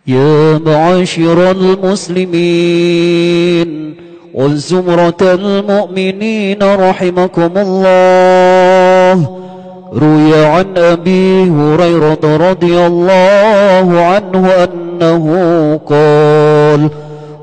يا معاشر المسلمين والزمرة المؤمنين رحمكم الله، روي عن أبي هريرة رضي الله عنه أنه قال: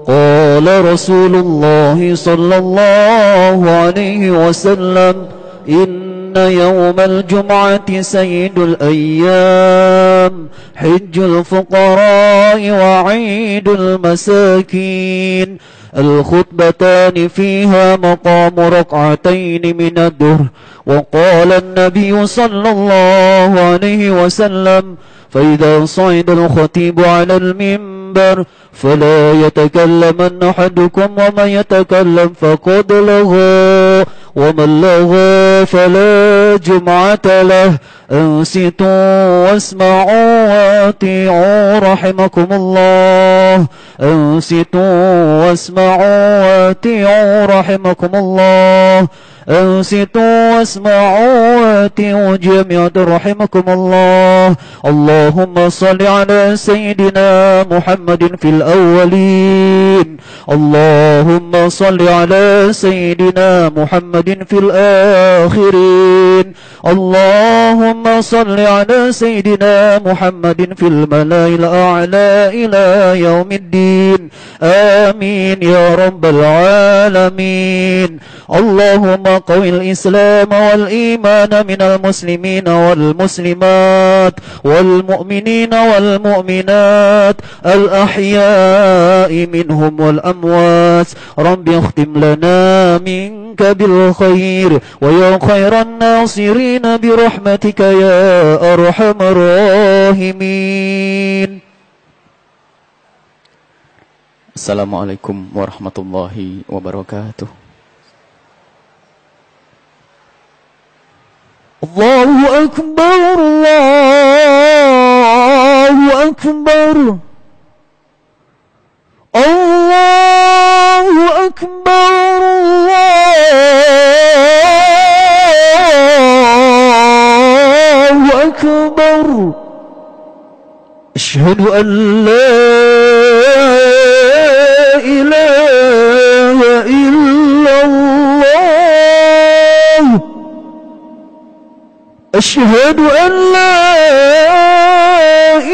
قال رسول الله صلى الله عليه وسلم: إن يوم الجمعة سيد الأيام، حج الفقراء وعيد المساكين، الخطبتان فيها مقام ركعتين من الدهر. وقال النبي صلى الله عليه وسلم: فإذا صعد الخطيب على المنبر فلا يتكلمن أحدكم، ومن يتكلم فقد لغى، ومن لغى فلا جمعة له. أنصتوا واسمعوا وأطيعوا رحمكم الله. أنصتوا واسمعوا وأطيعوا رحمكم الله. أنصتوا واسمعوا وأطيعوا جميعا رحمكم الله. اللهم صل على سيدنا محمد في الأولين. اللهم صل على سيدنا محمد في الآخرين. اللهم صل على سيدنا محمد في الملأ الأعلى إلى يوم الدين. آمين يا رب العالمين. اللهم قوي الإسلام والإيمان من المسلمين والمسلمات والمؤمنين والمؤمنات الأحياء منهم والأموات. رب اختم لنا منك بالخير ويا خير الناصرين برحمتك يا أرحم الراحمين. Assalamualaikum warahmatullahi wabarakatuh. Allahu Akbar, Allahu Akbar, Allahu Akbar, Allahu Akbar. Asyhadu an la ilaha illallah. Asyhadu an la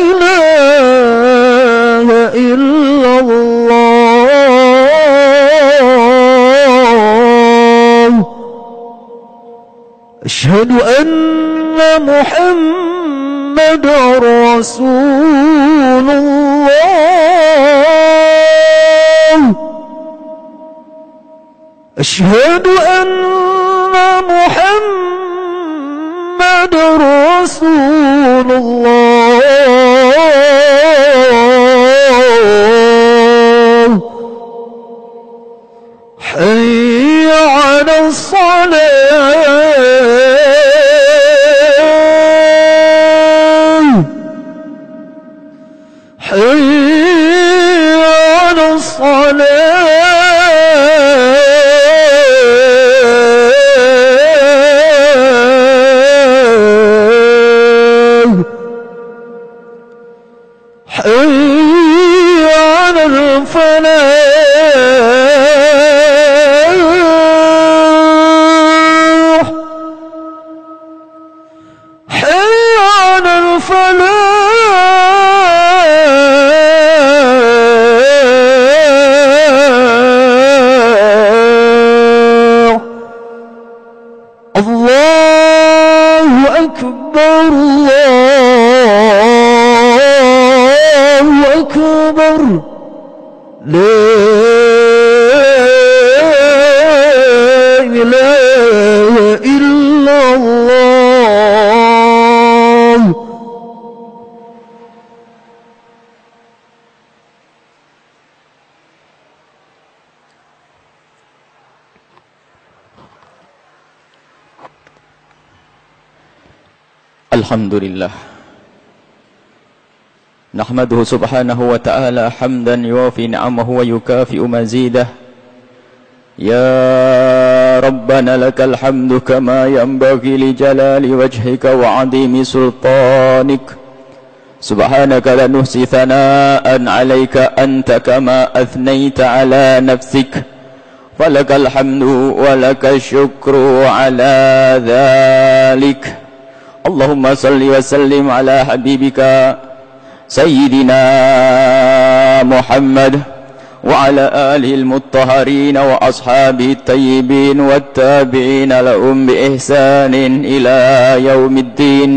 ilaha illallah. Asyhadu anna Muhammadar Rasulullah. Asyhadu anna Muhammadar Rasulullah. Hayya 'ala as-salah. Hayya 'ala as-salah. حي على الفلاح. حي على الفلاح. الله أكبر، الله أكبر. لا إله إلا الله. Alhamdulillah. نحمده سبحانه وتعالى حمدا يوافي نعمه ويكافئ مزيده. يا ربنا لك الحمد كما ينبغي لجلال وجهك وعظيم سلطانك. سبحانك لا نحصي ثناء عليك أنت كما أثنيت على نفسك فلك الحمد ولك الشكر على ذلك اللهم صل وسلم على حبيبك سيدنا محمد وعلى آله المطهرين وأصحابه الطيبين والتابعين لهم بإحسان إلى يوم الدين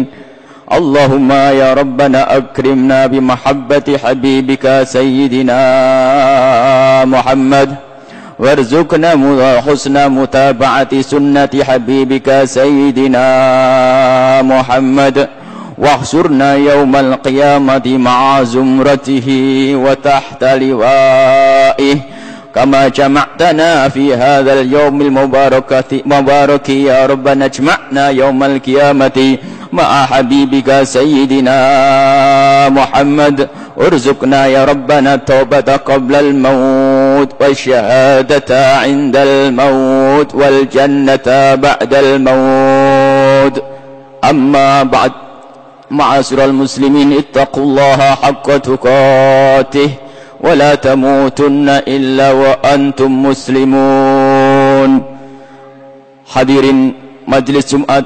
اللهم يا ربنا أكرمنا بمحبة حبيبك سيدنا محمد وارزقنا حسن متابعة سنة حبيبك سيدنا محمد واحشرنا يوم القيامة مع زمرته وتحت لوائه كما جمعتنا في هذا اليوم المبارك يا ربنا اجمعنا يوم القيامة مع حبيبك سيدنا محمد ارزقنا يا ربنا التوبة قبل الموت والشهادة عند الموت والجنة بعد الموت أما بعد معاشر المسلمين اتقوا الله حق تقاته ولا تموتن إلا وأنتم مسlimun. Hadirin Majelis Jumat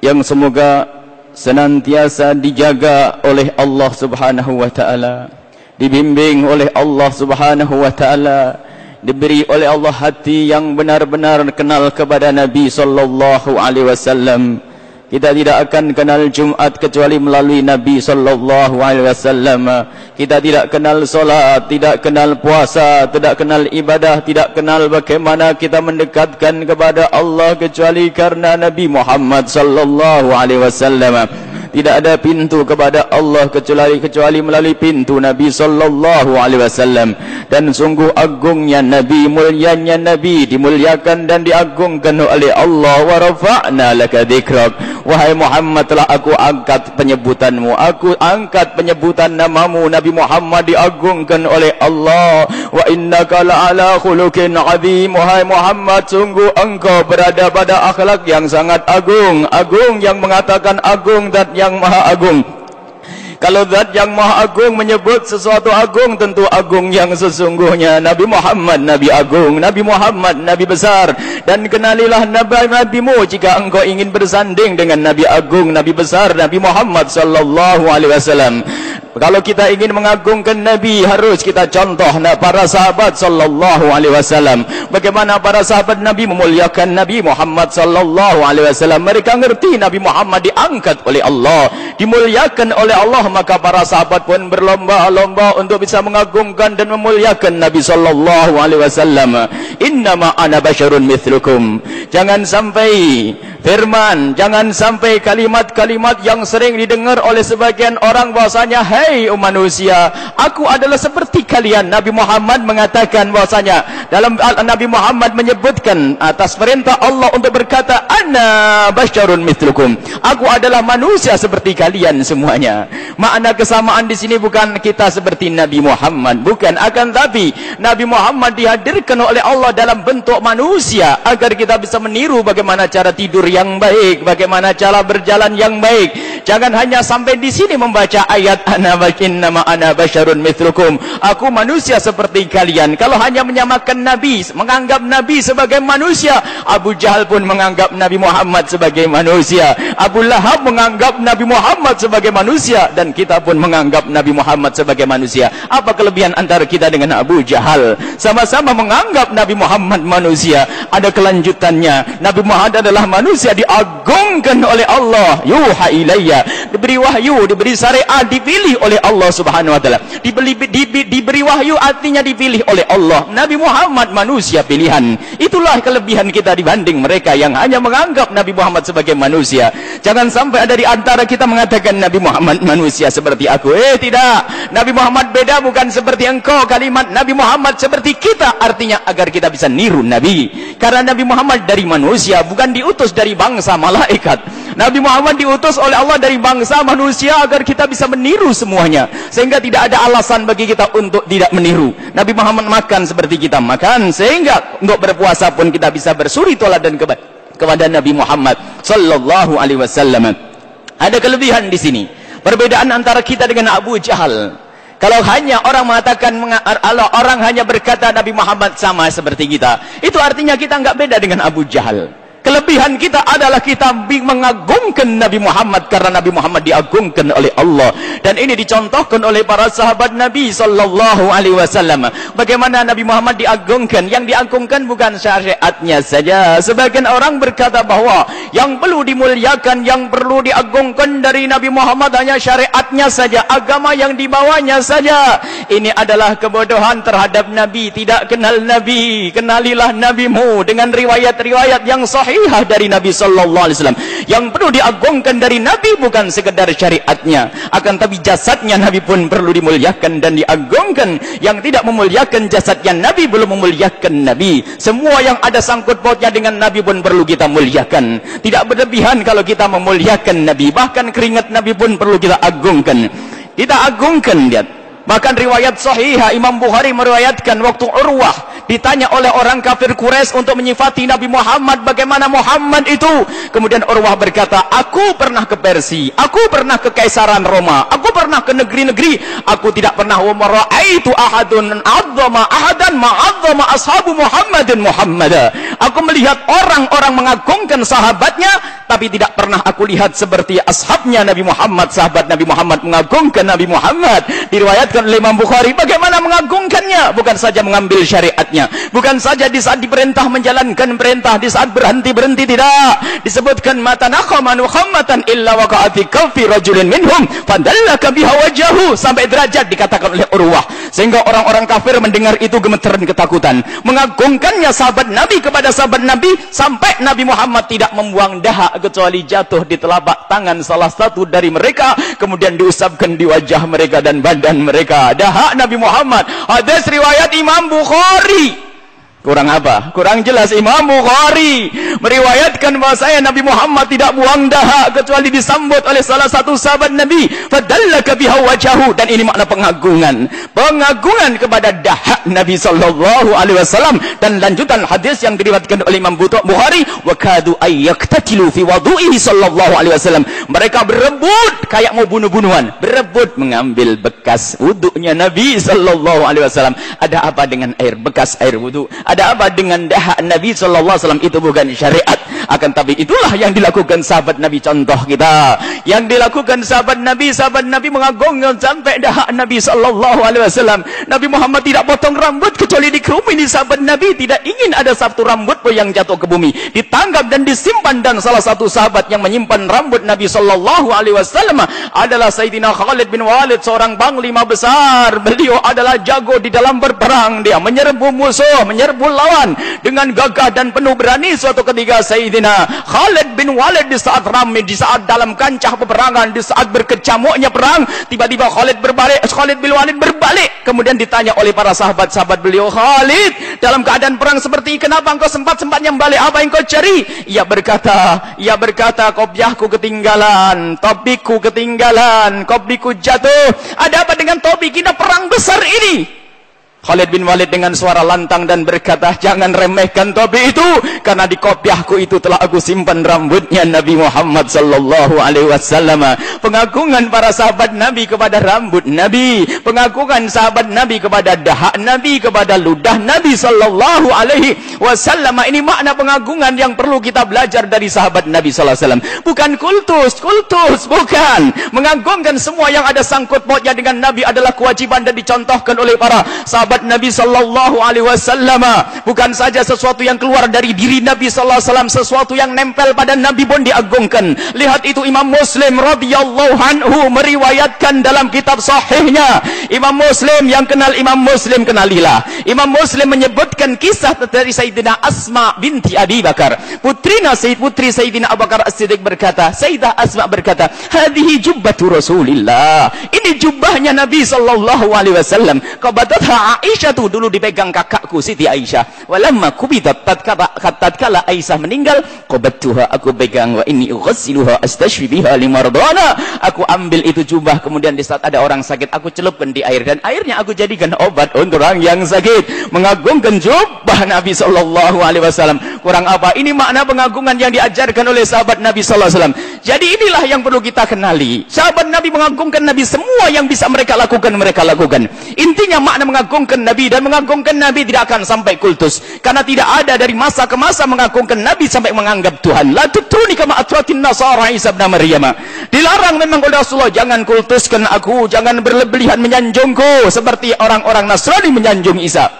yang semoga senantiasa dijaga oleh Allah Subhanahu wa taala, dibimbing oleh Allah Subhanahu wa taala, diberi oleh Allah hati yang benar-benar kenal kepada Nabi sallallahu alaihi wasallam. Kita tidak akan kenal Jumat kecuali melalui Nabi sallallahu alaihi wasallam. Kita tidak kenal solat, tidak kenal puasa, tidak kenal ibadah, tidak kenal bagaimana kita mendekatkan kepada Allah kecuali karena Nabi Muhammad sallallahu alaihi wasallam. Tidak ada pintu kepada Allah kecuali melalui pintu Nabi sallallahu alaihi wasallam. Dan sungguh agungnya Nabi, mulianya Nabi, dimuliakan dan diagungkan oleh Allah. Wa rafa'na laka dzikrak. Wahai Muhammad, telah aku angkat penyebutanmu, aku angkat penyebutan namamu. Nabi Muhammad diagungkan oleh Allah. Wa innaka la'ala khuluqin 'adzim. Wahai Muhammad, sungguh engkau berada pada akhlak yang sangat agung. Agung yang mengatakan agung dan yang maha agung. Kalau zat yang maha agung menyebut sesuatu agung, tentu agung yang sesungguhnya. Nabi Muhammad Nabi agung, Nabi Muhammad Nabi besar. Dan kenalilah nabimu jika engkau ingin bersanding dengan Nabi agung, Nabi besar, Nabi Muhammad sallallahu alaihi wasallam. Kalau kita ingin mengagungkan Nabi, harus kita contoh para sahabat sallallahu alaihi wasallam. Bagaimana para sahabat Nabi memuliakan Nabi Muhammad sallallahu alaihi wasallam. Mereka ngerti Nabi Muhammad diangkat oleh Allah, dimuliakan oleh Allah, maka para sahabat pun berlomba-lomba untuk bisa mengagungkan dan memuliakan Nabi sallallahu alaihi wasallam. Innama ana basyarun mithlukum. Jangan sampai firman, jangan sampai kalimat-kalimat yang sering didengar oleh sebagian orang bahwasanya, hei manusia, aku adalah seperti kalian. Nabi Muhammad mengatakan bahwasanya, dalam Nabi Muhammad menyebutkan atas perintah Allah untuk berkata, ana basyarun mithlukum, aku adalah manusia seperti kalian semuanya. Makna kesamaan di sini bukan kita seperti Nabi Muhammad, bukan, akan tapi Nabi Muhammad dihadirkan oleh Allah dalam bentuk manusia agar kita bisa meniru bagaimana cara tidur yang baik, bagaimana cara berjalan yang baik. Jangan hanya sampai di sini membaca ayat innama ana basyarun mithlukum, aku manusia seperti kalian. Kalau hanya menyamakan Nabi, menganggap Nabi sebagai manusia, Abu Jahal pun menganggap Nabi Muhammad sebagai manusia, Abu Lahab menganggap Nabi Muhammad sebagai manusia, dan kita pun menganggap Nabi Muhammad sebagai manusia. Apa kelebihan antara kita dengan Abu Jahal? Sama-sama menganggap Nabi Muhammad manusia. Ada kelanjutannya. Nabi Muhammad adalah manusia, diagungkan oleh Allah. Yuha ilayya, diberi wahyu, diberi syariat, dipilih oleh Allah Subhanahu wa taala. Diberi wahyu artinya dipilih oleh Allah. Nabi Muhammad manusia pilihan. Itulah kelebihan kita dibanding mereka yang hanya menganggap Nabi Muhammad sebagai manusia. Jangan sampai ada di antara kita mengatakan Nabi Muhammad manusia seperti aku. Tidak. Nabi Muhammad beda, bukan seperti engkau. Kalimat Nabi Muhammad seperti kita artinya agar kita bisa niru Nabi. Karena Nabi Muhammad dari manusia, bukan diutus dari bangsa malaikat. Nabi Muhammad diutus oleh Allah dari bangsa manusia agar kita bisa meniru semuanya, sehingga tidak ada alasan bagi kita untuk tidak meniru. Nabi Muhammad makan seperti kita makan, sehingga untuk berpuasa pun kita bisa bersuri toladan kepada Nabi Muhammad sallallahu alaihi wasallam. Ada kelebihan di sini. Perbedaan antara kita dengan Abu Jahal. Kalau hanya orang mengatakan, orang hanya berkata Nabi Muhammad sama seperti kita, itu artinya kita nggak beda dengan Abu Jahal. Kelebihan kita adalah kita mengagungkan Nabi Muhammad karena Nabi Muhammad diagungkan oleh Allah, dan ini dicontohkan oleh para sahabat Nabi sallallahu alaihi wasallam. Bagaimana Nabi Muhammad diagungkan? Yang diagungkan bukan syariatnya saja. Sebagian orang berkata bahwa yang perlu dimuliakan, yang perlu diagungkan dari Nabi Muhammad hanya syariatnya saja, agama yang dibawanya saja. Ini adalah kebodohan terhadap Nabi. Tidak kenal Nabi, kenalilah Nabimu dengan riwayat-riwayat yang sahih dari Nabi sallallahu alaihi wasallam. Yang perlu diagungkan dari Nabi bukan sekedar syariatnya, akan tapi jasadnya Nabi pun perlu dimuliakan dan diagungkan. Yang tidak memuliakan jasadnya Nabi belum memuliakan Nabi. Semua yang ada sangkut pautnya dengan Nabi pun perlu kita muliakan. Tidak berlebihan kalau kita memuliakan Nabi, bahkan keringat Nabi pun perlu kita agungkan. Kita agungkan, lihat. Bahkan riwayat sahihah Imam Bukhari meriwayatkan waktu Urwah ditanya oleh orang kafir Quraisy untuk menyifati Nabi Muhammad, bagaimana Muhammad itu. Kemudian Urwah berkata, aku pernah ke Persia, aku pernah ke Kaisaran Roma, aku pernah ke negeri-negeri, aku tidak pernah itu ahadun adzama ahadan ma'adzama ashabu Muhammadin Muhammada. Aku melihat orang-orang mengagungkan sahabatnya, tapi tidak pernah aku lihat seperti ashabnya Nabi Muhammad, sahabat Nabi Muhammad mengagungkan Nabi Muhammad. Diriwayatkan oleh Imam Bukhari, bagaimana mengagungkannya? Bukan saja mengambil syariatnya, bukan saja di saat diperintah menjalankan perintah, di saat berhenti tidak. Disebutkan mata nakhaman Muhammadan illa waqa'ati kaffi rajulin minhum fadallaka biha wajahu, sampai derajat dikatakan oleh Urwah, sehingga orang-orang kafir mendengar itu gemeteran ketakutan. Mengagungkannya sahabat Nabi kepada sahabat Nabi, sampai Nabi Muhammad tidak membuang dahak kecuali jatuh di telapak tangan salah satu dari mereka, kemudian diusapkan di wajah mereka dan badan mereka. Dahak Nabi Muhammad. Hadis riwayat Imam Bukhari. Kurang apa? Kurang jelas. Imam Bukhari meriwayatkan bahwasanya Nabi Muhammad tidak buang dahak kecuali disambut oleh salah satu sahabat Nabi. Fadallaka biha wajahu, dan ini makna pengagungan. Pengagungan kepada dahak Nabi sallallahu alaihi wasallam. Dan lanjutan hadis yang diriwayatkan oleh Imam Bukhari, wa kadu ayyaqtatilu fi wudu'ihi sallallahu alaihi wasallam. Mereka berebut kayak mau bunuh-bunuhan, berebut mengambil bekas wudunya Nabi sallallahu alaihi wasallam. Ada apa dengan air bekas air wudu? Ada apa dengan dahak Nabi sallallahu alaihi wasallam? Itu bukan syariat, akan tapi itulah yang dilakukan sahabat Nabi. Contoh kita yang dilakukan sahabat Nabi mengagungkan sampai dahak Nabi sallallahu alaihi wasallam. Nabi Muhammad tidak potong rambut kecuali dikerumuni sahabat Nabi, tidak ingin ada satu rambut pun yang jatuh ke bumi, ditangkap dan disimpan. Dan salah satu sahabat yang menyimpan rambut Nabi sallallahu alaihi wasallam adalah Sayyidina Khalid bin Walid, seorang panglima besar. Beliau adalah jago di dalam berperang, dia menyerbu musuh, menyerbu lawan dengan gagah dan penuh berani. Suatu ketika Sayyidina Khalid bin Walid di saat ramai, di saat dalam kancah peperangan, di saat berkecamuknya perang, tiba-tiba Khalid bin Walid berbalik. Kemudian ditanya oleh para sahabat-sahabat beliau, Khalid, dalam keadaan perang seperti ini, kenapa engkau sempat-sempatnya balik? Apa yang kau cari? Ia berkata, kopiahku ketinggalan, topiku ketinggalan, kopiku jatuh. Ada apa dengan topi kita perang besar ini? Khalid bin Walid dengan suara lantang dan berkata, jangan remehkan topi itu, karena di kopiahku itu telah aku simpan rambutnya Nabi Muhammad sallallahu alaihi wasallam. Pengagungan para sahabat Nabi kepada rambut Nabi, pengagungan sahabat Nabi kepada dahak Nabi, kepada ludah Nabi sallallahu alaihi wasallam. Ini makna pengagungan yang perlu kita belajar dari sahabat Nabi sallallahu alaihi wasallam. Bukan kultus, bukan. Mengagungkan semua yang ada sangkut pautnya dengan Nabi adalah kewajiban dan dicontohkan oleh para sahabat Nabi sallallahu alaihi wasallam. Bukan saja sesuatu yang keluar dari diri Nabi sallallahu alaihi wasallam, sesuatu yang nempel pada Nabi pun diagungkan. Lihat itu Imam Muslim radhiyallahu anhu meriwayatkan dalam kitab sahihnya. Imam Muslim, yang kenal Imam Muslim kenalilah. Imam Muslim menyebutkan kisah dari Sayyidina Asma binti Abi Bakar, putri Sayyidina Abu Bakar As-Siddiq berkata, Sayyidah Asma berkata, hadhihi jubbatu Rasulillah, ini jubahnya Nabi sallallahu alaihi wasallam. Qabadatha Aisyah tuh dulu dipegang kakakku Siti Aisyah. Walamma kubidat tatkala Aisyah meninggal, qabattuha, aku pegang, wa inni ughassiluha astashfi biha limardana. Aku ambil itu jubah, kemudian di saat ada orang sakit aku celupkan di air, dan airnya aku jadikan obat untuk orang yang sakit. Mengagungkan jubah Nabi sallallahu alaihi wasallam. Kurang apa? Ini makna pengagungan yang diajarkan oleh sahabat Nabi sallallahu alaihi wasallam. Jadi inilah yang perlu kita kenali. Sahabat Nabi mengagungkan Nabi, semua yang bisa mereka lakukan mereka lakukan. Intinya makna mengagungkan Nabi, dan mengagungkan Nabi tidak akan sampai kultus, karena tidak ada dari masa ke masa mengagungkan Nabi sampai menganggap Tuhan. La tutruni kama atratin nasara Isa ibn Maryam. Dilarang memang oleh Rasulullah, jangan kultuskan aku, jangan berlebihan menyanjungku seperti orang-orang Nasrani menyanjung Isa.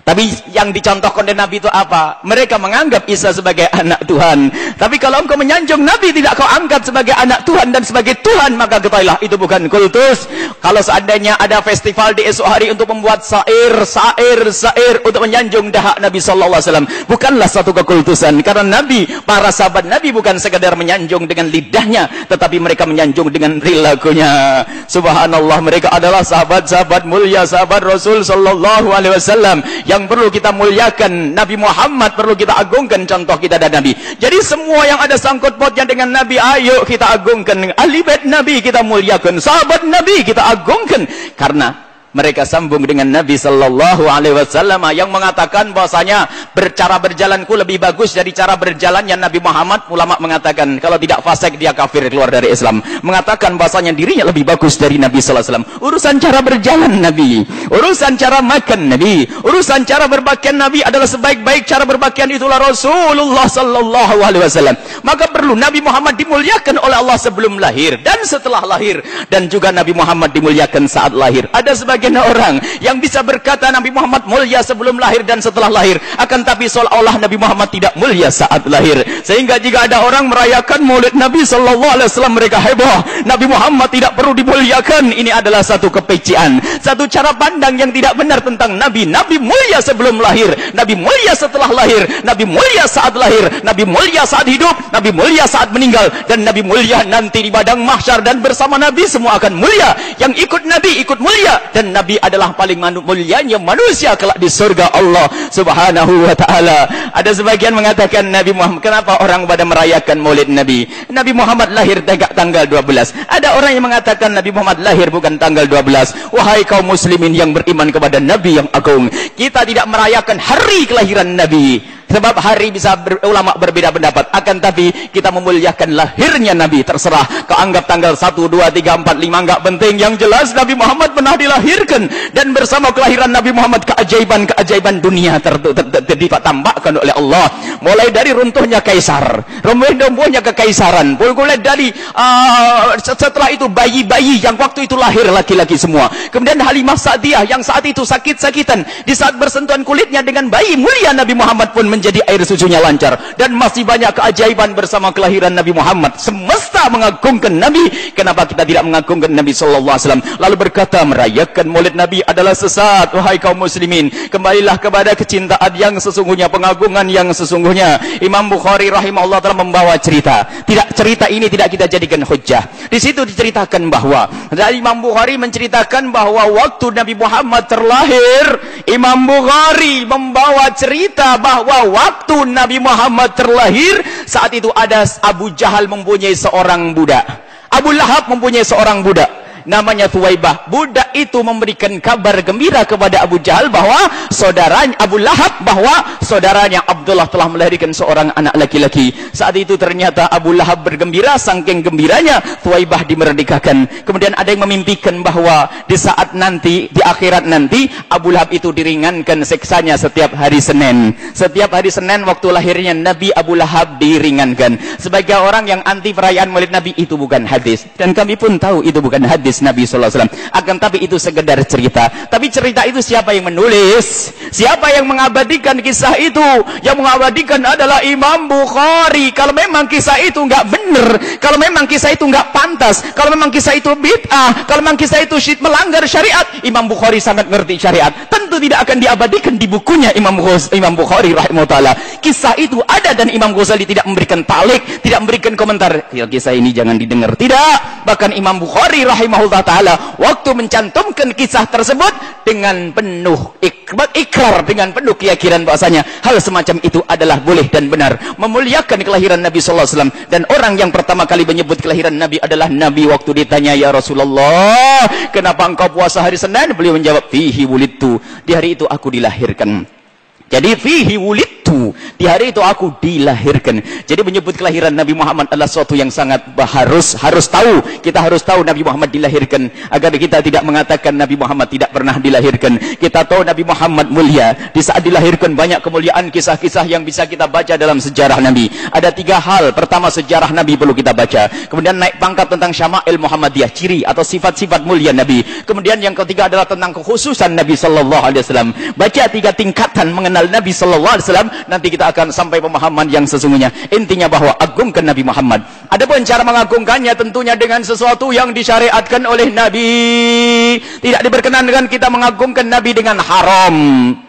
Tapi yang dicontohkan oleh Nabi itu apa? Mereka menganggap Isa sebagai anak Tuhan. Tapi kalau engkau menyanjung Nabi, tidak kau angkat sebagai anak Tuhan dan sebagai Tuhan, maka ketahuilah itu bukan kultus. Kalau seandainya ada festival di esok hari untuk membuat syair untuk menyanjung dahak Nabi sallallahu alaihi wasallam, bukanlah satu kekultusan. Karena Nabi, para sahabat Nabi bukan sekadar menyanjung dengan lidahnya, tetapi mereka menyanjung dengan perilakunya. Subhanallah, mereka adalah sahabat-sahabat mulia, sahabat Rasul sallallahu alaihi wasallam yang perlu kita muliakan. Nabi Muhammad perlu kita agungkan, contoh kita dan Nabi. Jadi semua yang ada sangkut pautnya dengan Nabi, ayo kita agungkan. Ahli bait Nabi kita muliakan, sahabat Nabi kita agungkan, karena mereka sambung dengan Nabi sallallahu alaihi wasallam yang mengatakan bahwasanya cara berjalanku lebih bagus dari cara berjalannya Nabi Muhammad. Ulama mengatakan kalau tidak fasik dia kafir, keluar dari Islam. Mengatakan bahwasanya dirinya lebih bagus dari Nabi sallallahu alaihi wasallam. Urusan cara berjalan Nabi, urusan cara makan Nabi, urusan cara berpakaian Nabi adalah sebaik-baik cara berpakaian itulah Rasulullah sallallahu alaihi wasallam. Maka perlu Nabi Muhammad dimuliakan oleh Allah sebelum lahir dan setelah lahir, dan juga Nabi Muhammad dimuliakan saat lahir. Ada sebagian orang yang bisa berkata Nabi Muhammad mulia sebelum lahir dan setelah lahir, akan tapi seolah-olah Nabi Muhammad tidak mulia saat lahir. Sehingga jika ada orang merayakan maulid Nabi sallallahu alaihi wasallam, mereka heboh, Nabi Muhammad tidak perlu dimuliakan. Ini adalah satu kepecian, satu cara pandang yang tidak benar tentang Nabi. Nabi mulia sebelum lahir, Nabi mulia setelah lahir, Nabi mulia saat lahir, Nabi mulia saat hidup, Nabi mulia saat meninggal, dan Nabi mulia nanti di padang mahsyar, dan bersama Nabi semua akan mulia. Yang ikut Nabi ikut mulia, dan Nabi adalah paling mulianya manusia kelak di surga Allah subhanahu wa ta'ala. Ada sebagian mengatakan Nabi Muhammad, kenapa orang pada merayakan maulid Nabi? Nabi Muhammad lahir tanggal 12. Ada orang yang mengatakan Nabi Muhammad lahir bukan tanggal 12. Wahai kaum muslimin yang beriman kepada Nabi yang agung, kita tidak merayakan hari kelahiran Nabi. Sebab hari bisa ulama berbeda pendapat, akan tapi kita memuliakan lahirnya Nabi. Terserah kau anggap tanggal 1, 2, 3, 4, 5, enggak penting. Yang jelas Nabi Muhammad pernah dilahirkan, dan bersama kelahiran Nabi Muhammad keajaiban dunia ditambahkan oleh Allah. Mulai dari runtuhnya kaisar, rombongannya kekaisaran, mulai dari setelah itu bayi-bayi yang waktu itu lahir laki-laki semua. Kemudian Halimah Sa'diyah yang saat itu sakit-sakitan, di saat bersentuhan kulitnya dengan bayi mulia Nabi Muhammad pun menjadi air susunya lancar. Dan masih banyak keajaiban bersama kelahiran Nabi Muhammad. Semesta mengagungkan Nabi. Kenapa kita tidak mengagungkan Nabi sallallahu alaihi wasallam? Lalu berkata merayakan maulid Nabi adalah sesat. Wahai kaum muslimin, kembalilah kepada kecintaan yang sesungguhnya, pengagungan yang sesungguhnya. Imam Bukhari rahimahullah telah membawa cerita. Cerita ini tidak kita jadikan hujjah. Di situ diceritakan bahwa dari Imam Bukhari menceritakan bahwa waktu Nabi Muhammad terlahir, Imam Bukhari membawa cerita bahwa waktu Nabi Muhammad terlahir, saat itu ada Abu Jahal mempunyai seorang budak, Abu Lahab mempunyai seorang budak namanya Thuwaibah. Budak itu memberikan kabar gembira kepada Abu Jahal bahwa saudaranya Abu Lahab, bahwa saudaranya Abdullah telah melahirkan seorang anak laki-laki. Saat itu ternyata Abu Lahab bergembira, saking gembiranya Thuwaibah dimerdekakan. Kemudian ada yang memimpikan bahwa di saat nanti, di akhirat nanti, Abu Lahab itu diringankan siksanya setiap hari Senin. Setiap hari Senin waktu lahirnya Nabi, Abu Lahab diringankan. Sebagai orang yang anti perayaan maulid Nabi, itu bukan hadis, dan kami pun tahu itu bukan hadis Nabi sallallahu alaihi wasallam. Akan tapi itu sekedar cerita. Tapi cerita itu siapa yang menulis? Siapa yang mengabadikan kisah itu? Yang mengabadikan adalah Imam Bukhari. Kalau memang kisah itu enggak benar, kalau memang kisah itu enggak pantas, kalau memang kisah itu bid'ah, kalau memang kisah itu melanggar syariat, Imam Bukhari sangat ngerti syariat, tentu tidak akan diabadikan di bukunya Imam Bukhari rahimahullah. Kisah itu ada, dan Imam Ghazali tidak memberikan talik, tidak memberikan komentar, ya kisah ini jangan didengar, tidak. Bahkan Imam Bukhari rahimahullah rahimahullah taala waktu mencantumkan kisah tersebut dengan penuh ikrar, dengan penuh keyakinan bahwasanya hal semacam itu adalah boleh dan benar, memuliakan kelahiran Nabi sallallahu alaihi wasallam. Dan orang yang pertama kali menyebut kelahiran Nabi adalah Nabi waktu ditanya, ya Rasulullah, kenapa engkau puasa hari Senin? Beliau menjawab, fihi wulidtu, di hari itu aku dilahirkan. Jadi fihi wulidtu, di hari itu aku dilahirkan. Jadi menyebut kelahiran Nabi Muhammad adalah suatu yang sangat harus tahu. Kita harus tahu Nabi Muhammad dilahirkan, agar kita tidak mengatakan Nabi Muhammad tidak pernah dilahirkan. Kita tahu Nabi Muhammad mulia. Di saat dilahirkan banyak kemuliaan, kisah-kisah yang bisa kita baca dalam sejarah Nabi. Ada 3 hal. Pertama, sejarah Nabi perlu kita baca. Kemudian naik pangkat tentang Syama'il Muhammadiyah, ciri atau sifat-sifat mulia Nabi. Kemudian yang ketiga adalah tentang kekhususan Nabi sallallahu alaihi wasallam. Baca 3 tingkatan mengenal Nabi sallallahu alaihi wasallam, nanti kita akan sampai pemahaman yang sesungguhnya. Intinya bahwa agungkan Nabi Muhammad. Adapun cara mengagungkannya tentunya dengan sesuatu yang disyariatkan oleh Nabi. Tidak diperkenankan kita mengagungkan Nabi dengan haram.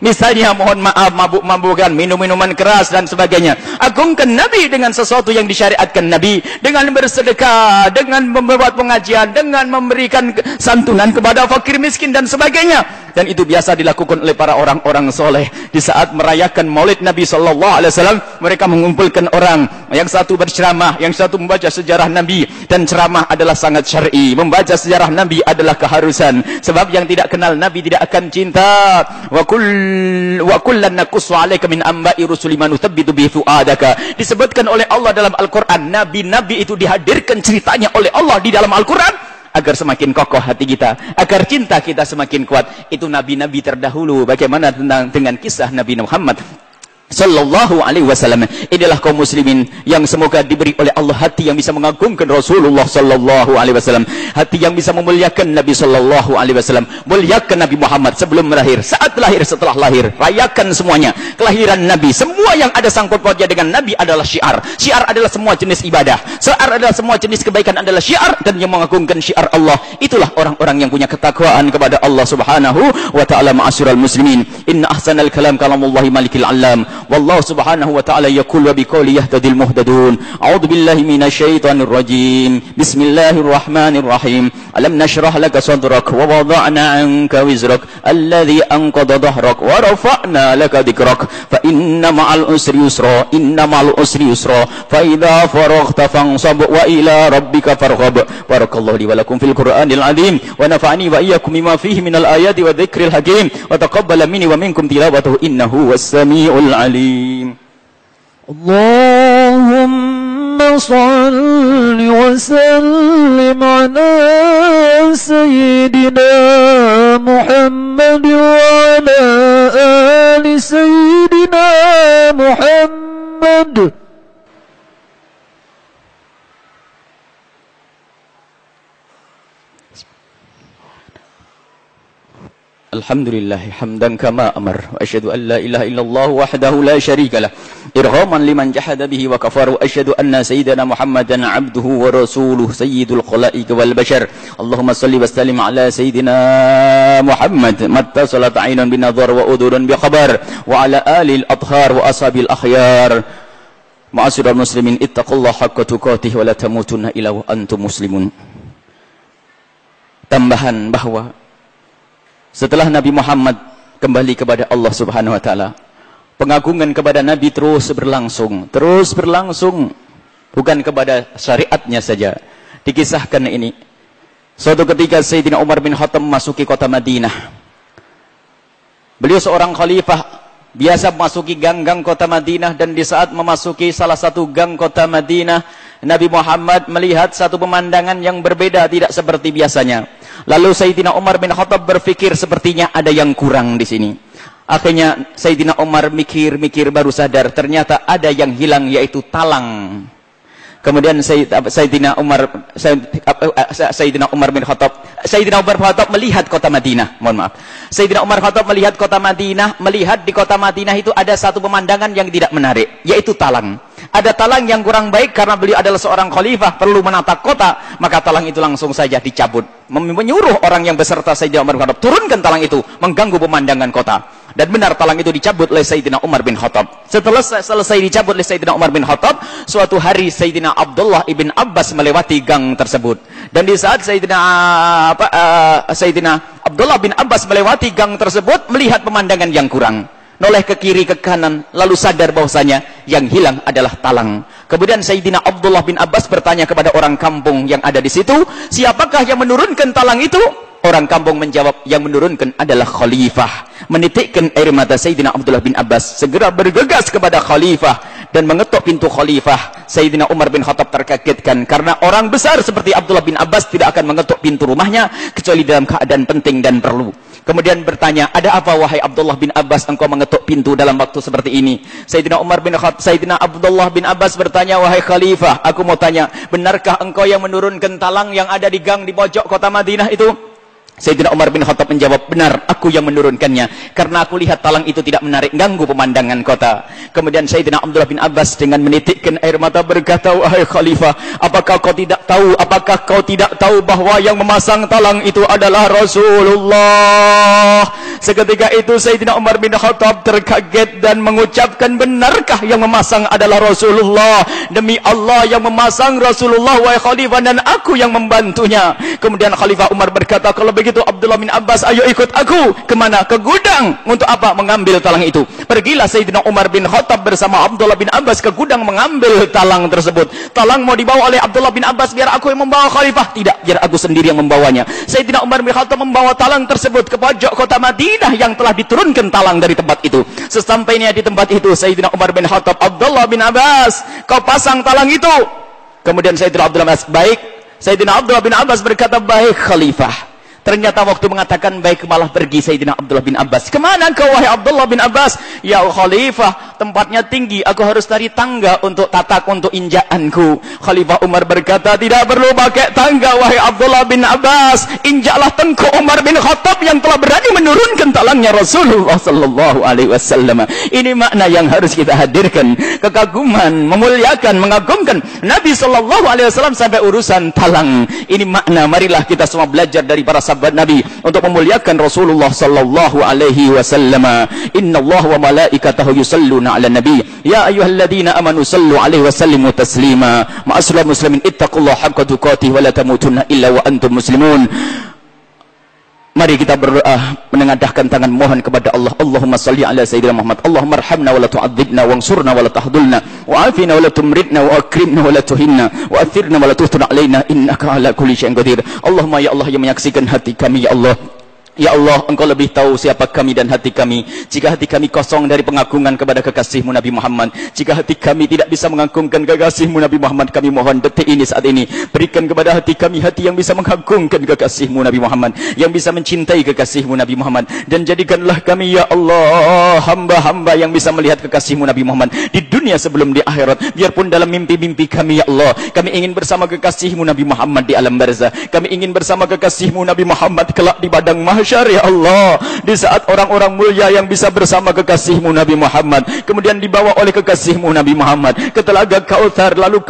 Misalnya mohon maaf mabuk-mabukan, minum-minuman keras dan sebagainya. Agungkan Nabi dengan sesuatu yang disyariatkan Nabi, dengan bersedekah, dengan membuat pengajian, dengan memberikan santunan kepada fakir miskin dan sebagainya. Dan itu biasa dilakukan oleh para orang-orang soleh. Di saat merayakan Maulid Nabi sallallahu alaihi wasallam, mereka mengumpulkan orang, yang satu berceramah, yang satu membaca sejarah Nabi. Dan ceramah adalah sangat syar'i, membaca sejarah Nabi adalah keharusan. Sebab yang tidak kenal Nabi tidak akan cinta. Wa kullan naqussu 'alaika min amba'i rusuli ma nuthabbitu bi fu'adaka. Disebutkan oleh Allah dalam Al-Qur'an, nabi-nabi itu dihadirkan ceritanya oleh Allah di dalam Al-Qur'an agar semakin kokoh hati kita, agar cinta kita semakin kuat. Itu nabi-nabi terdahulu. Bagaimana dengan kisah Nabi Muhammad sallallahu alaihi wasallam? Inilah kaum muslimin yang semoga diberi oleh Allah hati yang bisa mengagungkan Rasulullah sallallahu alaihi wasallam, hati yang bisa memuliakan Nabi sallallahu alaihi wasallam. Muliakan Nabi Muhammad sebelum lahir, saat lahir, setelah lahir. Rayakan semuanya. Kelahiran Nabi, semua yang ada sangkut pautnya dengan Nabi adalah syiar. Syiar adalah semua jenis ibadah. Syiar adalah semua jenis kebaikan adalah syiar, dan yang mengagungkan syiar Allah itulah orang-orang yang punya ketakwaan kepada Allah Subhanahu wa taala. Ma'asyiral muslimin, inna ahsanal kalam kalamullahi malikil alam. والله سبحانه وتعالى يقول وبقوله يهتدي المهتدون. أعوذ بالله من الشيطان الرجيم. بسم الله الرحمن الرحيم. ألم نشرح لك صدرك ووضعنا عنك وزرك الذي أنقض ظهرك ورفعنا لك ذكرك فإن مع العسر يسرا إن مع العسر يسرا فإذا فرغت فانصب وإلى ربك فارغب. بارك الله لي ولكم في القرآن العظيم ونفعني وإياكم بما فيه من الآيات والذكر الحكيم وتقبل مني ومنكم تلاوته إنه هو السميع العليم. اللهم صل وسلم على سيدنا محمد وعلى آل سيدنا محمد. Alhamdulillah hamdan kama amar wa asyhadu an la ilaha illallah wahdahu la syarika lah irghaman liman jahada bihi wa kafar wa asyhadu anna sayyidana Muhammadan abduhu wa rasuluhu sayyidul khalaiq wal bashar. Allahumma salli wa sallim ala sayyidina Muhammad matta salat aynun bin nadhar wa udhurun bi khabar wa ala alil athhar wa ashabil akhyar. Ma'asyiral muslimin, ittaqullaha haqqa tuqatih wa la tamutunna illa wa antum muslimun. Tambahan bahwa setelah Nabi Muhammad kembali kepada Allah Subhanahu wa taala, pengagungan kepada Nabi terus berlangsung, bukan kepada syariatnya saja. Dikisahkan ini, suatu ketika Sayyidina Umar bin Khattab memasuki kota Madinah. Beliau seorang khalifah, biasa memasuki gang-gang kota Madinah, dan di saat memasuki salah satu gang kota Madinah, Nabi Muhammad melihat satu pemandangan yang berbeda, tidak seperti biasanya. Lalu Sayyidina Umar bin Khattab berpikir, sepertinya ada yang kurang di sini. Akhirnya Sayyidina Umar mikir-mikir, baru sadar ternyata ada yang hilang, yaitu talang. Kemudian Sayyidina Umar bin Khattab melihat kota Madinah. Mohon maaf. Sayyidina Umar Khattab melihat kota Madinah, melihat di kota Madinah itu ada satu pemandangan yang tidak menarik, yaitu talang. Ada talang yang kurang baik, karena beliau adalah seorang khalifah, perlu menata kota, maka talang itu langsung saja dicabut. Menyuruh orang yang beserta Sayyidina Umar bin Khattab, turunkan talang itu, mengganggu pemandangan kota. Dan benar talang itu dicabut oleh Sayyidina Umar bin Khattab. Setelah selesai dicabut oleh Sayyidina Umar bin Khattab, suatu hari Sayyidina Abdullah ibn Abbas melewati gang tersebut. Dan di saat Sayyidina Abdullah bin Abbas melewati gang tersebut, melihat pemandangan yang kurang. Noleh ke kiri ke kanan, lalu sadar bahwasanya yang hilang adalah talang. Kemudian Sayyidina Abdullah bin Abbas bertanya kepada orang kampung yang ada di situ, siapakah yang menurunkan talang itu? Orang kampung menjawab, yang menurunkan adalah khalifah. Menitikkan air mata Sayyidina Abdullah bin Abbas, segera bergegas kepada khalifah dan mengetuk pintu khalifah. Sayyidina Umar bin Khattab terkagetkan, karena orang besar seperti Abdullah bin Abbas tidak akan mengetuk pintu rumahnya kecuali dalam keadaan penting dan perlu. Kemudian bertanya, ada apa wahai Abdullah bin Abbas engkau mengetuk pintu dalam waktu seperti ini? Sayyidina Abdullah bin Abbas bertanya, wahai khalifah, aku mau tanya, benarkah engkau yang menurunkan talang yang ada di gang di pojok kota Madinah itu? Sayyidina Umar bin Khattab menjawab, benar, aku yang menurunkannya, karena aku lihat talang itu tidak menarik ganggu pemandangan kota. Kemudian Sayyidina Abdullah bin Abbas dengan menitikkan air mata berkata, wahai khalifah, apakah kau tidak tahu bahwa yang memasang talang itu adalah Rasulullah? Seketika itu Sayyidina Umar bin Khattab terkaget dan mengucapkan, benarkah yang memasang adalah Rasulullah? Demi Allah, yang memasang Rasulullah wahai khalifah, dan aku yang membantunya. Kemudian Khalifah Umar berkata, kalau begitu Abdullah bin Abbas, ayo ikut aku. Kemana? Ke gudang. Untuk apa? Mengambil talang itu. Pergilah Sayyidina Umar bin Khattab bersama Abdullah bin Abbas ke gudang mengambil talang tersebut. Talang mau dibawa oleh Abdullah bin Abbas, biar aku yang membawa khalifah. Tidak, biar aku sendiri yang membawanya. Sayyidina Umar bin Khattab membawa talang tersebut ke pojok kota Madinah yang telah diturunkan talang dari tempat itu. Sesampainya di tempat itu, Sayyidina Umar bin Khattab, Abdullah bin Abbas, kau pasang talang itu. Kemudian Sayyidina Abdullah bin Abbas, baik. Sayyidina Abdullah bin Abbas berkata, baik khalifah. Ternyata waktu mengatakan baik, malah pergi Sayyidina Abdullah bin Abbas. Kemana kau wahai Abdullah bin Abbas? Ya khalifah, tempatnya tinggi, aku harus tarik tangga untuk tatak, untuk injakanku. Khalifah Umar berkata, tidak perlu pakai tangga wahai Abdullah bin Abbas, injaklah tengkuk Umar bin Khattab yang telah berani menurunkan talangnya Rasulullah sallallahu alaihi wasallam. Ini makna yang harus kita hadirkan, kekaguman, memuliakan, mengagumkan Nabi sallallahu alaihi wasallam sampai urusan talang. Ini makna, marilah kita semua belajar dari para sahabat Nabi untuk memuliakan Rasulullah sallallahu alaihi wasallam. Innallaha wa malaikatahu yusalluna 'alan nabi ya ayyuhalladzina amanu sallu 'alaihi wa sallimu taslima. Ma'asyiral muslimin, ittaqullaha haqqa tuqatih wa la tamutunna illa wa antum muslimun. Mari kita berdoa, menengadahkan tangan mohon kepada Allah. Allahumma salli ala sayyidina Muhammad. Allahumma arhamna wa la tu'adzibna, wansurna wa la tahdulna, wa afina wa la tumridna, wa akrimna wa la tuhinna, wa athirna wa la tuhtun alaina, innaka ala kulli syai'in qadir. Allahumma ya Allah yang menyaksikan hati kami, ya Allah. Ya Allah, Engkau lebih tahu siapa kami dan hati kami. Jika hati kami kosong dari pengagungan kepada kekasih-Mu Nabi Muhammad, jika hati kami tidak bisa mengagungkan kekasih-Mu Nabi Muhammad, kami mohon detik ini, saat ini, berikan kepada hati kami hati yang bisa mengagungkan kekasih-Mu Nabi Muhammad, yang bisa mencintai kekasih-Mu Nabi Muhammad. Dan jadikanlah kami, ya Allah, hamba-hamba yang bisa melihat kekasih-Mu Nabi Muhammad di dunia sebelum di akhirat. Biarpun dalam mimpi-mimpi kami, ya Allah, kami ingin bersama kekasih-Mu Nabi Muhammad di alam barzah. Kami ingin bersama kekasih-Mu Nabi Muhammad kelak di padang mahsyar, ya Allah, di saat orang-orang mulia yang bisa bersama kekasih-Mu Nabi Muhammad kemudian dibawa oleh kekasih-Mu Nabi Muhammad ke telaga Kautsar, lalu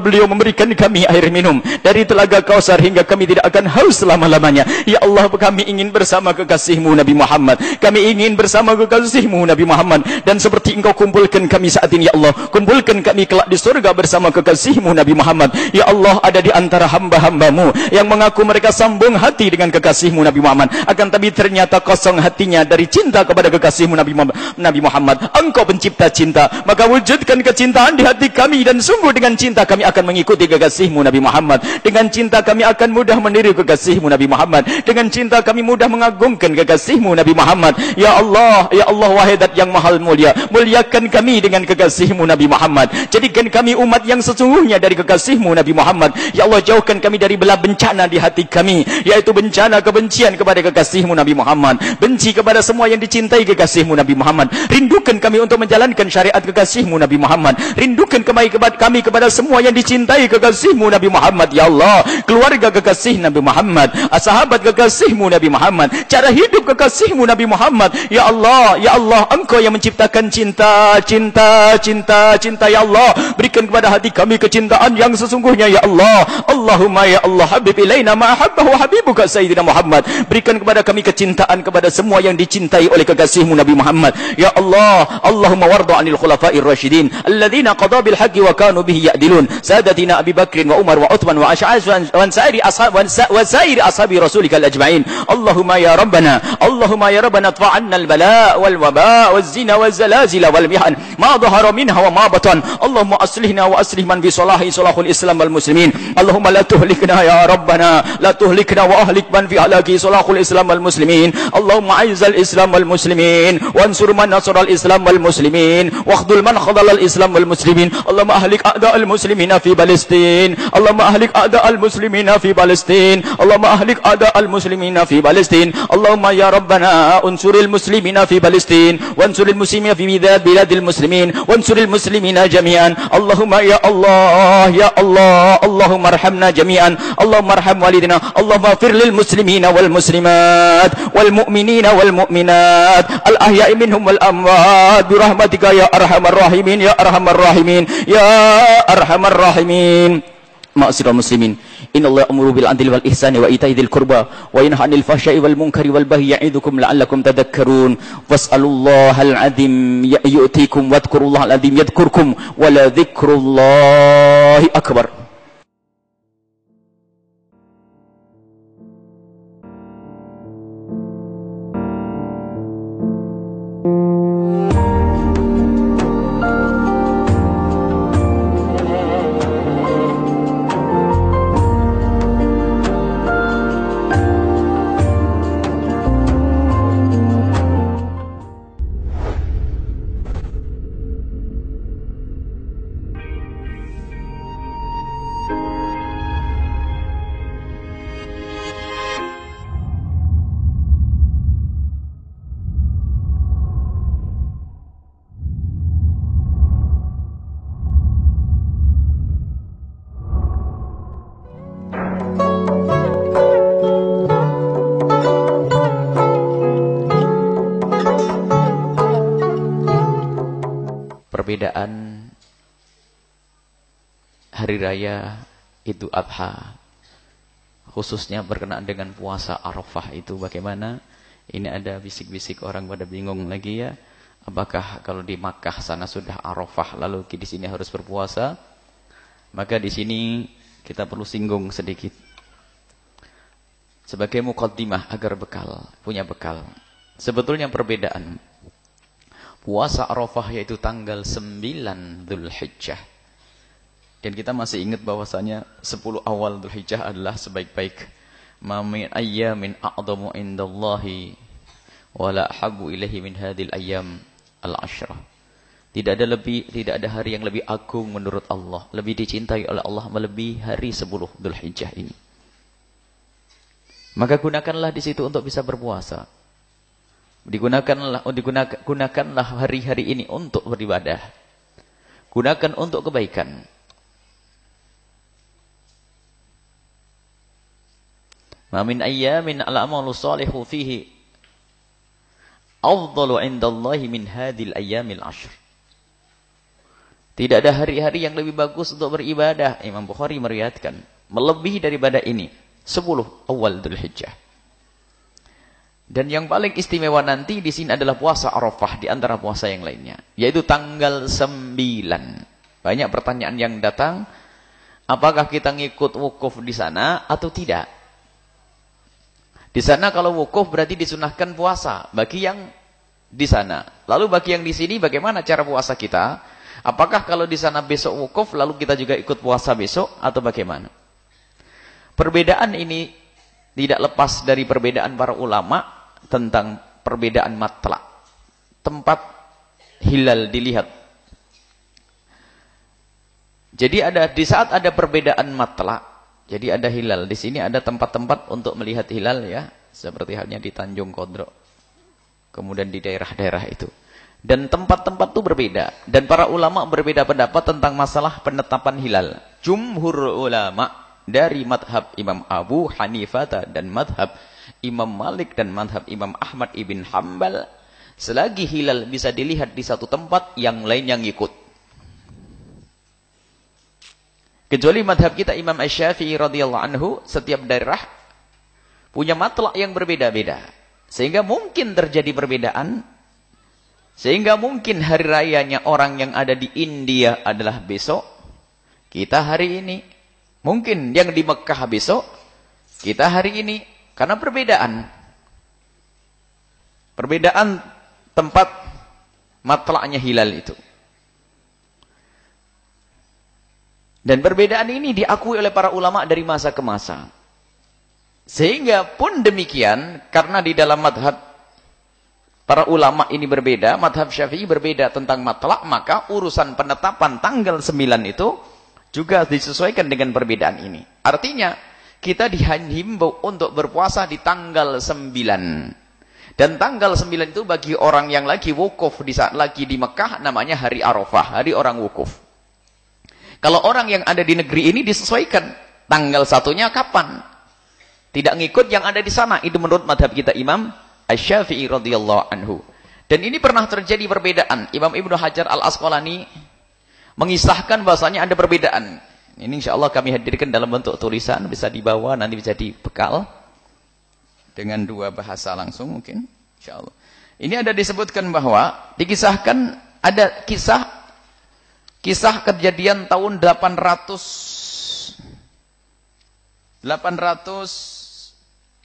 beliau memberikan kami air minum dari telaga Kautsar hingga kami tidak akan haus selama-lamanya. Ya Allah, kami ingin bersama kekasih-Mu Nabi Muhammad, kami ingin bersama kekasih-Mu Nabi Muhammad, dan seperti Engkau kumpulkan kami saat ini, ya Allah, kumpulkan kami kelak di surga bersama kekasih-Mu Nabi Muhammad. Ya Allah, ada di antara hamba-hamba-Mu yang mengaku mereka sambung hati dengan kekasih-Mu Nabi Muhammad, akan tapi ternyata kosong hatinya dari cinta kepada kekasih-Mu Nabi Muhammad. Engkau pencipta cinta, maka wujudkan kecintaan di hati kami, dan sungguh dengan cinta kami akan mengikuti kekasih-Mu Nabi Muhammad. Dengan cinta kami akan mudah meniru kekasih-Mu Nabi Muhammad. Dengan cinta kami mudah mengagungkan kekasih-Mu Nabi Muhammad. Ya Allah, ya Allah, wahai Zat yang mahal mulia, muliakan kami dengan kekasih-Mu Nabi Muhammad. Jadikan kami umat yang sesungguhnya dari kekasih-Mu Nabi Muhammad. Ya Allah, jauhkan kami dari belah bencana di hati kami, yaitu bencana kebencian kepada kekasih-Mu Nabi Muhammad, benci kepada semua yang dicintai kekasih-Mu Nabi Muhammad. Rindukan kami untuk menjalankan syariat kekasih-Mu Nabi Muhammad. Rindukan kami kepada semua yang dicintai kekasih-Mu Nabi Muhammad. Ya Allah, keluarga kekasih Nabi Muhammad, sahabat kekasih-Mu Nabi Muhammad, cara hidup kekasih-Mu Nabi Muhammad. Ya Allah, ya Allah, Engkau yang menciptakan cinta, cinta, cinta, cinta. Ya Allah, berikan kepada hati kami kecintaan yang sesungguhnya, ya Allah. Allahumma ya Allah, habib ilaina ma habbahu habibuka sayyidina Muhammad. Berikan kepada kepada kami kecintaan kepada semua yang dicintai oleh kekasihmu Nabi Muhammad. Ya Allah, Allahumma warda 'anil khulafa'ir rasyidin alladzina qada bil haqqi wa kanu bihi ya'dilun, sadatina Abi Bakr wa Umar wa Uthman wa Ash'as wa sa'iri ashabi rasulika ajma'in. Allahumma ya rabbana adfa'anna al-bala' wal waba' waz zina waz zalazil wal mihan ma dhahara minha wa ma batan. Allahumma aslihna wa aslih man bi salahul Islam wal muslimin. Allahumma la tuhlikna ya rabbana, la tuhlikna wa ahlik man fi halaki salahul Islam wal muslimin. Allahumma a'izzal Islam wal muslimin wansur man nasara al Islam wal muslimin wakhdhul man khadhala al Islam wal muslimin. Allahumma ahlik a'da al muslimina fi Palestin. Allahumma ahlik a'da al muslimina fi Palestin. Allahumma ahlik a'da al muslimina fi Palestin. Allahumma ya rabbana unsuril muslimina fi Palestin wansuril muslimina fi biladil muslimin wansuril muslimina jami'an. Allahumma ya Allah, ya Allah, Allahumma arhamna jami'an. Allahumma arham walidina. Allahumma fir lil muslimina wal muslimat wal mu'minina wal mu'minat al ahya'i minhum wal amwat bi rahmatika ya arhamar rahimin, ya arhamar rahimin, ya arhamar rahimin. Ma'asyiral muslimin, innallaha ya'muru bil 'adli wal ihsani wa ita'i dzil qurba wa yanha 'anil fahsya'i wal munkari wal baghi ya'idukum la'allakum tadhakkarun. Was'alullahal 'azim yu'tikum wadhkurullahal 'azim yadhkurkum wa la dzikrullahi akbar. Perbedaan hari raya Idul Adha, khususnya berkenaan dengan puasa Arafah itu bagaimana? Ini ada bisik-bisik orang pada bingung lagi ya. Apakah kalau di Makkah sana sudah Arafah lalu di sini harus berpuasa? Maka di sini kita perlu singgung sedikit sebagai muqaddimah agar punya bekal. Sebetulnya perbedaan puasa Arafah yaitu tanggal 9 Dzulhijjah. Dan kita masih ingat bahwasanya 10 awal Dzulhijjah adalah sebaik-baik. Ma min ayyamin a'dhamu indallahi wa la ahabbu ilaihi min hadhil ayyam al-ashrah. Tidak ada hari yang lebih agung menurut Allah, lebih dicintai oleh Allah melebihi hari 10 Dzulhijjah ini. Maka gunakanlah di situ untuk bisa berpuasa. Gunakanlah hari-hari ini untuk beribadah. Gunakan untuk kebaikan. Ma min ayyamin al-amalu salihu fihi afdalu 'indallahi min hadhil ayyamil 'ashr. Tidak ada hari-hari yang lebih bagus untuk beribadah. Imam Bukhari meriwayatkan melebihi daripada ini 10 awal Dzulhijjah. Dan yang paling istimewa nanti di sini adalah puasa Arafah di antara puasa yang lainnya, yaitu tanggal 9. Banyak pertanyaan yang datang, apakah kita ngikut wukuf di sana atau tidak? Di sana kalau wukuf berarti disunahkan puasa bagi yang di sana. Lalu bagi yang di sini bagaimana cara puasa kita? Apakah kalau di sana besok wukuf lalu kita juga ikut puasa besok atau bagaimana? Perbedaan ini tidak lepas dari perbedaan para ulama tentang perbedaan matla', tempat hilal dilihat. Jadi di saat ada perbedaan matla', jadi ada hilal. Di sini ada tempat-tempat untuk melihat hilal ya, seperti halnya di Tanjung Kodro, kemudian di daerah-daerah itu. Dan tempat-tempat itu berbeda. Dan para ulama berbeda pendapat tentang masalah penetapan hilal. Jumhur ulama dari madhab Imam Abu Hanifah dan madhab Imam Malik dan madhab Imam Ahmad ibn Hanbal, selagi hilal bisa dilihat di satu tempat, yang lain yang ikut. Kecuali madhab kita Imam Asy-Syafi'i radhiyallahu anhu, setiap daerah punya matlak yang berbeda-beda. Sehingga mungkin terjadi perbedaan. Sehingga mungkin hari rayanya orang yang ada di India adalah besok, kita hari ini. Mungkin yang di Mekah besok, kita hari ini. Karena perbedaan. Perbedaan tempat matlaknya hilal itu. Dan perbedaan ini diakui oleh para ulama dari masa ke masa. Sehingga pun demikian, karena di dalam madhab para ulama ini berbeda, madhab Syafi'i berbeda tentang matlak, maka urusan penetapan tanggal 9 itu juga disesuaikan dengan perbedaan ini. Artinya, kita dihimbau untuk berpuasa di tanggal 9. Dan tanggal 9 itu bagi orang yang lagi wukuf, di saat lagi di Mekah, namanya hari Arafah, hari orang wukuf. Kalau orang yang ada di negeri ini disesuaikan, tanggal 1-nya kapan? Tidak ngikut yang ada di sana. Itu menurut madhab kita Imam Asy-Syafi'i radhiyallahu anhu. Dan ini pernah terjadi perbedaan. Imam Ibnu Hajar Al-Asqalani mengisahkan bahasanya ada perbedaan. Ini insya Allah kami hadirkan dalam bentuk tulisan. Bisa dibawa, nanti bisa dibekal. Dengan 2 bahasa langsung mungkin. Insya Allah. Ini ada disebutkan bahwa, dikisahkan ada kisah kejadian tahun 800.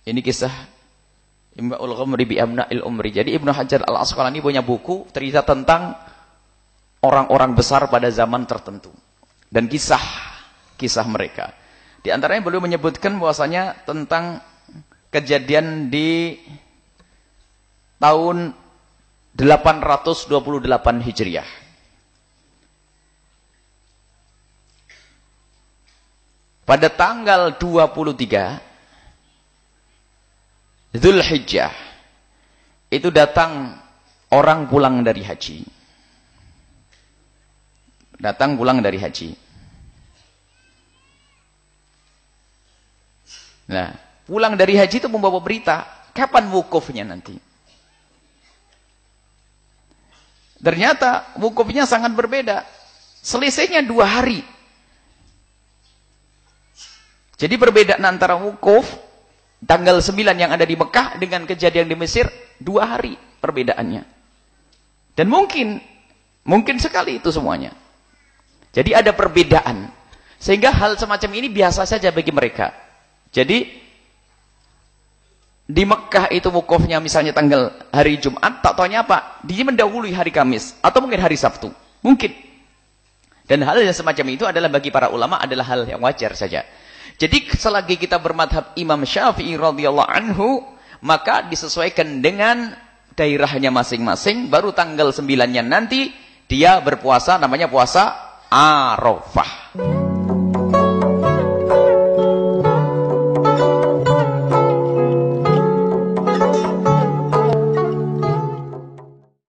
Ini kisah Imba'ul Ghumri bi Amna'il Umri. Jadi Ibnu Hajar Al-Asqalani punya buku cerita tentang orang-orang besar pada zaman tertentu dan kisah mereka. Di antaranya beliau menyebutkan bahwasanya tentang kejadian di tahun 828 Hijriah. Pada tanggal 23 Dzulhijjah itu datang orang pulang dari haji. Datang pulang dari haji. Nah, pulang dari haji itu membawa berita, kapan wukufnya nanti? Ternyata wukufnya sangat berbeda. Selisihnya 2 hari. Jadi perbedaan antara wukuf tanggal 9 yang ada di Mekah dengan kejadian di Mesir 2 hari perbedaannya. Dan mungkin sekali itu semuanya. Jadi ada perbedaan. Sehingga hal semacam ini biasa saja bagi mereka. Jadi di Mekah itu wukufnya misalnya tanggal hari Jumat, tak taunya apa? Dia mendahului hari Kamis atau mungkin hari Sabtu. Mungkin. Dan hal yang semacam itu adalah bagi para ulama adalah hal yang wajar saja. Jadi selagi kita bermadhab Imam Syafi'i radhiyallahu anhu, maka disesuaikan dengan daerahnya masing-masing. Baru tanggal 9-nya nanti dia berpuasa, namanya puasa Arafah.